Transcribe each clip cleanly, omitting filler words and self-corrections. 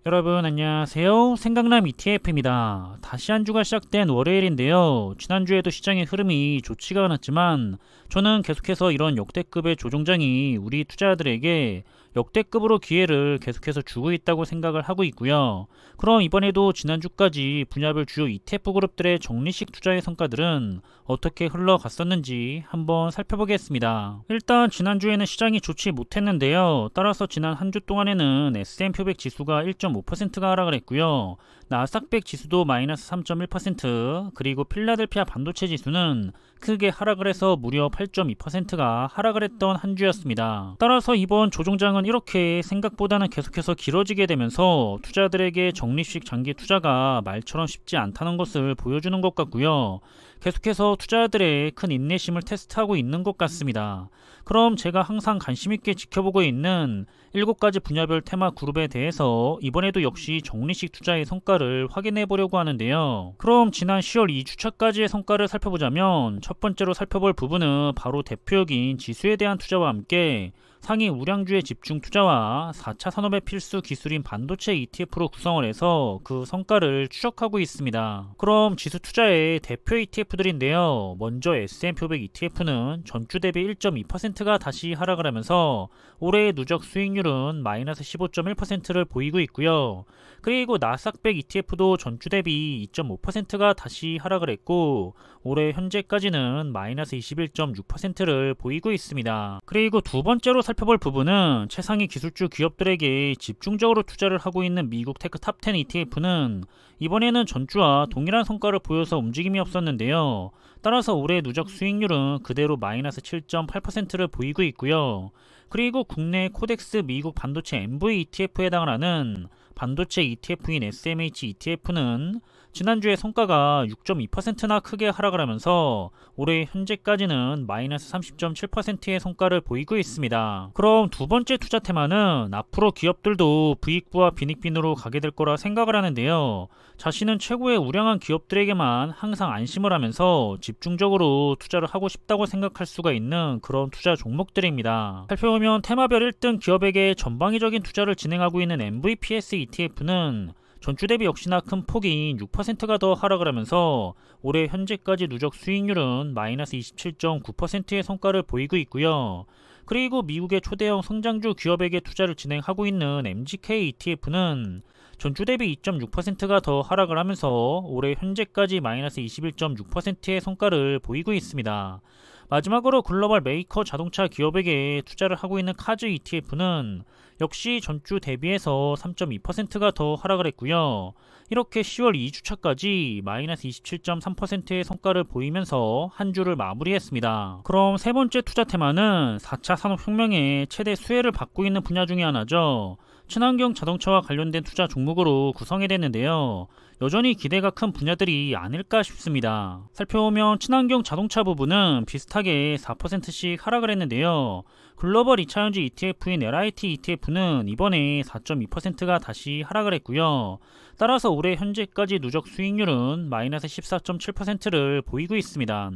여러분 안녕하세요. 생강남 ETF입니다. 다시 한 주가 시작된 월요일인데요. 지난주에도 시장의 흐름이 좋지가 않았지만 저는 계속해서 이런 역대급의 조종장이 우리 투자자들에게 역대급으로 기회를 계속해서 주고 있다고 생각을 하고 있고요. 그럼 이번에도 지난주까지 분야별 주요 ETF 그룹들의 적리식 투자의 성과들은 어떻게 흘러갔었는지 한번 살펴보겠습니다. 일단 지난주에는 시장이 좋지 못했는데요. 따라서 지난 한 주 동안에는 S&P 500 지수가 1.5%가 하락을 했고요. 나스닥 100 지수도 마이너스 3.1%, 그리고 필라델피아 반도체 지수는 크게 하락을 해서 무려 8.2%가 하락을 했던 한 주였습니다. 따라서 이번 조종장은 이렇게 생각보다는 계속해서 길어지게 되면서 투자들에게 적립식 장기 투자가 말처럼 쉽지 않다는 것을 보여주는 것 같고요. 계속해서 투자자들의 큰 인내심을 테스트하고 있는 것 같습니다. 그럼 제가 항상 관심있게 지켜보고 있는 7가지 분야별 테마 그룹에 대해서 이번에도 역시 적립식 투자의 성과를 확인해 보려고 하는데요. 그럼 지난 10월 2주차까지의 성과를 살펴보자면 첫 번째로 살펴볼 부분은 바로 대표적인 지수에 대한 투자와 함께 상위 우량주의 집중 투자와 4차 산업의 필수 기술인 반도체 ETF로 구성을 해서 그 성과를 추적하고 있습니다. 그럼 지수 투자의 대표 ETF들인데요. 먼저 S&P 500 ETF는 전주 대비 1.2%가 다시 하락을 하면서 올해의 누적 수익률은 마이너스 15.1%를 보이고 있고요. 그리고 나스닥 100 ETF도 전주 대비 2.5%가 다시 하락을 했고 올해 현재까지는 마이너스 21.6%를 보이고 있습니다. 그리고 두 번째로 살펴볼 부분은 최상위 기술주 기업들에게 집중적으로 투자를 하고 있는 미국 테크 탑10 ETF는 이번에는 전주와 동일한 성과를 보여서 움직임이 없었는데요. 따라서 올해 누적 수익률은 그대로 마이너스 7.8%를 보이고 있고요. 그리고 국내 코덱스 미국 반도체 MV ETF에 해당을 하는 반도체 ETF인 SMH ETF는 지난주에 성과가 6.2%나 크게 하락을 하면서 올해 현재까지는 마이너스 30.7%의 성과를 보이고 있습니다. 그럼 두 번째 투자 테마는 앞으로 기업들도 부익부와 빈익빈으로 가게 될 거라 생각을 하는데요. 자신은 최고의 우량한 기업들에게만 항상 안심을 하면서 집중적으로 투자를 하고 싶다고 생각할 수가 있는 그런 투자 종목들입니다. 살펴보면 테마별 1등 기업에게 전방위적인 투자를 진행하고 있는 MVPS ETF는 전주 대비 역시나 큰 폭인 6%가 더 하락을 하면서 올해 현재까지 누적 수익률은 마이너스 27.9%의 성과를 보이고 있고요. 그리고 미국의 초대형 성장주 기업에게 투자를 진행하고 있는 MGK ETF는 전주 대비 2.6%가 더 하락을 하면서 올해 현재까지 마이너스 21.6%의 성과를 보이고 있습니다. 마지막으로 글로벌 메이커 자동차 기업에게 투자를 하고 있는 카즈 ETF는 역시 전주 대비해서 3.2%가 더 하락을 했고요. 이렇게 10월 2주차까지 마이너스 27.3%의 성과를 보이면서 한 주를 마무리했습니다. 그럼 세 번째 투자 테마는 4차 산업혁명의 최대 수혜를 받고 있는 분야 중에 하나죠. 친환경 자동차와 관련된 투자 종목으로 구성이 됐는데요. 여전히 기대가 큰 분야들이 아닐까 싶습니다. 살펴보면 친환경 자동차 부분은 비슷하게 4%씩 하락을 했는데요. 글로벌 2차전지 ETF인 LIT ETF는 이번에 4.2%가 다시 하락을 했고요. 따라서 올해 현재까지 누적 수익률은 마이너스 14.7%를 보이고 있습니다.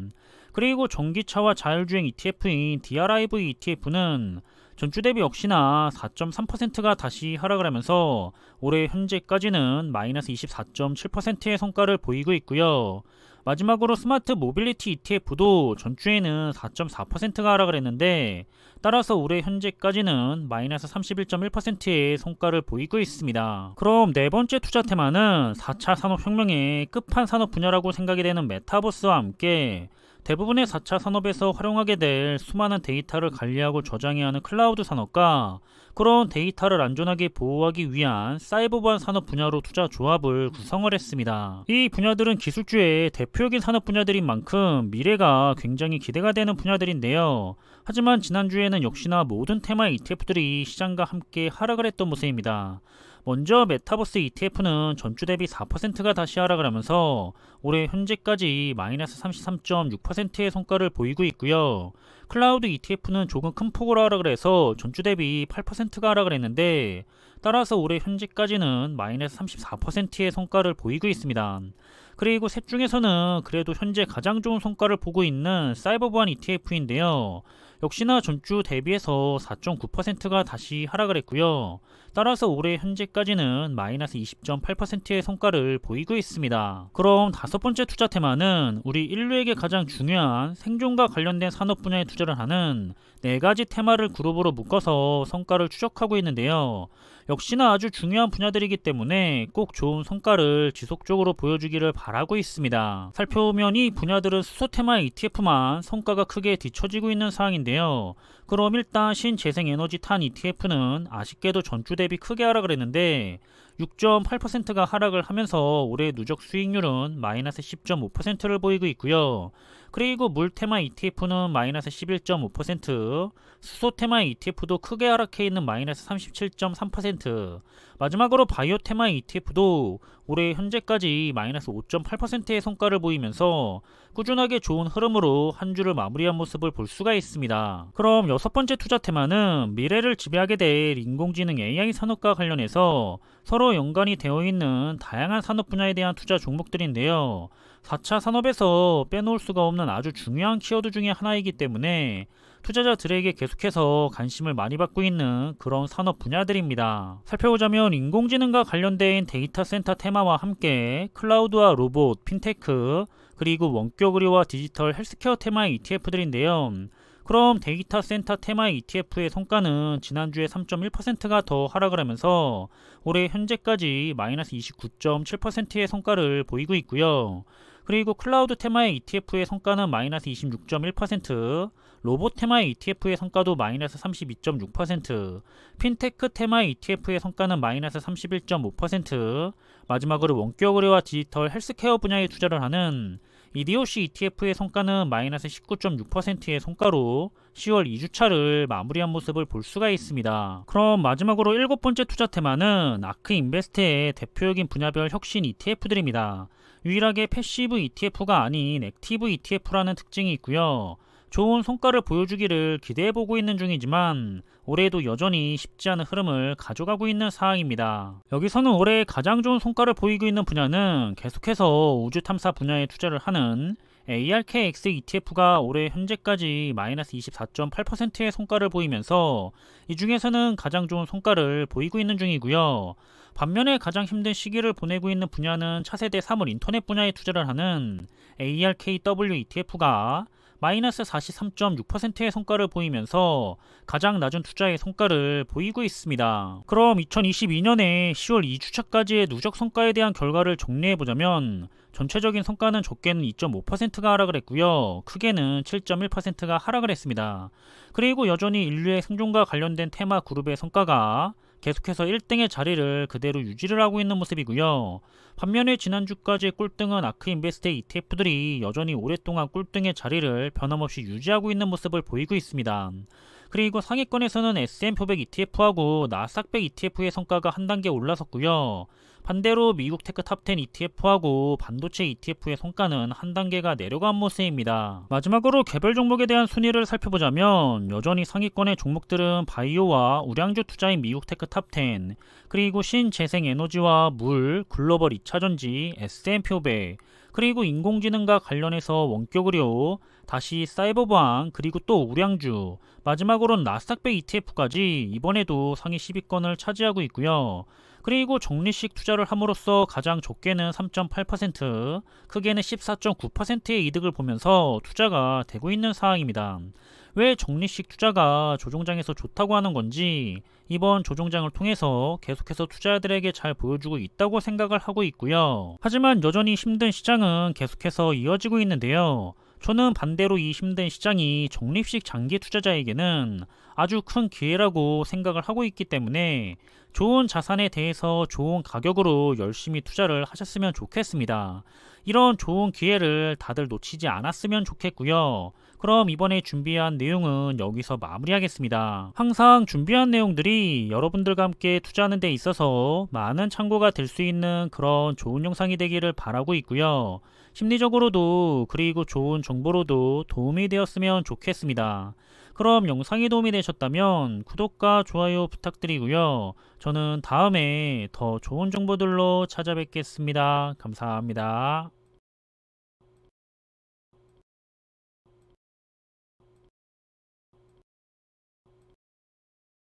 그리고 전기차와 자율주행 ETF인 DRIV ETF는 전주 대비 역시나 4.3%가 다시 하락을 하면서 올해 현재까지는 마이너스 24.7%의 성과를 보이고 있고요. 마지막으로 스마트 모빌리티 ETF도 전주에는 4.4%가 하락을 했는데 따라서 올해 현재까지는 마이너스 31.1%의 성과를 보이고 있습니다. 그럼 네 번째 투자 테마는 4차 산업혁명의 끝판 산업 분야라고 생각이 되는 메타버스와 함께 대부분의 4차 산업에서 활용하게 될 수많은 데이터를 관리하고 저장해야 하는 클라우드 산업과 그런 데이터를 안전하게 보호하기 위한 사이버 보안 산업 분야로 투자 조합을 구성을 했습니다. 이 분야들은 기술주의 대표적인 산업 분야들인 만큼 미래가 굉장히 기대가 되는 분야들인데요. 하지만 지난주에는 역시나 모든 테마의 ETF들이 시장과 함께 하락을 했던 모습입니다. 먼저 메타버스 ETF는 전주 대비 4%가 다시 하락을 하면서 올해 현재까지 마이너스 33.6%의 성과를 보이고 있고요. 클라우드 ETF는 조금 큰 폭으로 하락을 해서 전주 대비 8%가 하락을 했는데 따라서 올해 현재까지는 마이너스 34%의 성과를 보이고 있습니다. 그리고 셋 중에서는 그래도 현재 가장 좋은 성과를 보고 있는 사이버 보안 ETF인데요. 역시나 전주 대비해서 4.9%가 다시 하락을 했고요. 따라서 올해 현재까지는 마이너스 20.8%의 성과를 보이고 있습니다. 그럼 다섯 번째 투자 테마는 우리 인류에게 가장 중요한 생존과 관련된 산업 분야에 투자를 하는 네 가지 테마를 그룹으로 묶어서 성과를 추적하고 있는데요. 역시나 아주 중요한 분야들이기 때문에 꼭 좋은 성과를 지속적으로 보여주기를 바라고 있습니다. 살펴보면 이 분야들은 수소 테마 ETF만 성과가 크게 뒤처지고 있는 상황인데요. 그럼 일단 신재생에너지 탄 ETF는 아쉽게도 전주 대비 크게 하락을 했는데 6.8%가 하락을 하면서 올해 누적 수익률은 마이너스 10.5%를 보이고 있고요. 그리고 물 테마 ETF는 마이너스 11.5%, 수소 테마 ETF도 크게 하락해 있는 마이너스 37.3%, 마지막으로 바이오 테마 ETF도 올해 현재까지 마이너스 5.8%의 성과를 보이면서 꾸준하게 좋은 흐름으로 한 주를 마무리한 모습을 볼 수가 있습니다. 그럼 여섯 번째 투자 테마는 미래를 지배하게 될 인공지능 AI 산업과 관련해서 서로 연관이 되어 있는 다양한 산업 분야에 대한 투자 종목들인데요. 4차 산업에서 빼놓을 수가 없는 아주 중요한 키워드 중에 하나이기 때문에 투자자들에게 계속해서 관심을 많이 받고 있는 그런 산업 분야들입니다. 살펴보자면 인공지능과 관련된 데이터 센터 테마와 함께 클라우드와 로봇, 핀테크, 그리고 원격 의료와 디지털 헬스케어 테마의 ETF들인데요. 그럼 데이터 센터 테마 ETF의 성과는 지난주에 3.1%가 더 하락을 하면서 올해 현재까지 마이너스 29.7%의 성과를 보이고 있고요. 그리고 클라우드 테마의 ETF의 성과는 마이너스 26.1%, 로봇 테마의 ETF의 성과도 마이너스 32.6%, 핀테크 테마의 ETF의 성과는 마이너스 31.5%, 마지막으로 원격 의료와 디지털 헬스케어 분야에 투자를 하는 EDOC ETF의 성과는 마이너스 19.6%의 성과로 10월 2주차를 마무리한 모습을 볼 수가 있습니다. 그럼 마지막으로 일곱 번째 투자 테마는 아크인베스트의 대표적인 분야별 혁신 ETF들입니다. 유일하게 패시브 ETF가 아닌 액티브 ETF라는 특징이 있고요. 좋은 성과를 보여주기를 기대해보고 있는 중이지만 올해도 여전히 쉽지 않은 흐름을 가져가고 있는 상황입니다. 여기서는 올해 가장 좋은 성과를 보이고 있는 분야는 계속해서 우주 탐사 분야에 투자를 하는 ARKX ETF가 올해 현재까지 마이너스 24.8%의 성과를 보이면서 이 중에서는 가장 좋은 성과를 보이고 있는 중이고요. 반면에 가장 힘든 시기를 보내고 있는 분야는 차세대 사물 인터넷 분야에 투자를 하는 ARKW ETF가 마이너스 43.6%의 성과를 보이면서 가장 낮은 투자의 성과를 보이고 있습니다. 그럼 2022년에 10월 2주차까지의 누적 성과에 대한 결과를 정리해보자면 전체적인 성과는 적게는 2.5%가 하락을 했고요. 크게는 7.1%가 하락을 했습니다. 그리고 여전히 인류의 생존과 관련된 테마 그룹의 성과가 계속해서 1등의 자리를 그대로 유지를 하고 있는 모습이고요. 반면에 지난주까지의 꿀등은 아크인베스트의 ETF들이 여전히 오랫동안 꿀등의 자리를 변함없이 유지하고 있는 모습을 보이고 있습니다. 그리고 상위권에서는 S&P500 ETF하고 나스닥100 ETF의 성과가 한 단계 올라섰고요. 반대로 미국 테크 탑10 ETF하고 반도체 ETF의 성과는 한 단계가 내려간 모습입니다. 마지막으로 개별 종목에 대한 순위를 살펴보자면 여전히 상위권의 종목들은 바이오와 우량주 투자인 미국 테크 탑10, 그리고 신재생에너지와 물, 글로벌 2차전지, S&P500, 그리고 인공지능과 관련해서 원격의료, 다시 사이버방, 그리고 또 우량주, 마지막으로는 나스닥100 ETF까지 이번에도 상위 10위권을 차지하고 있고요. 그리고 적립식 투자를 함으로써 가장 적게는 3.8%, 크게는 14.9%의 이득을 보면서 투자가 되고 있는 상황입니다. 왜 적립식 투자가 조종장에서 좋다고 하는 건지 이번 조종장을 통해서 계속해서 투자자들에게 잘 보여주고 있다고 생각을 하고 있고요. 하지만 여전히 힘든 시장은 계속해서 이어지고 있는데요. 저는 반대로 이 힘든 시장이 적립식 장기 투자자에게는 아주 큰 기회라고 생각을 하고 있기 때문에 좋은 자산에 대해서 좋은 가격으로 열심히 투자를 하셨으면 좋겠습니다. 이런 좋은 기회를 다들 놓치지 않았으면 좋겠고요. 그럼 이번에 준비한 내용은 여기서 마무리하겠습니다. 항상 준비한 내용들이 여러분들과 함께 투자하는 데 있어서 많은 참고가 될 수 있는 그런 좋은 영상이 되기를 바라고 있고요. 심리적으로도 그리고 좋은 정보로도 도움이 되었으면 좋겠습니다. 그럼 영상이 도움이 되셨다면 구독과 좋아요 부탁드리고요. 저는 다음에 더 좋은 정보들로 찾아뵙겠습니다. 감사합니다.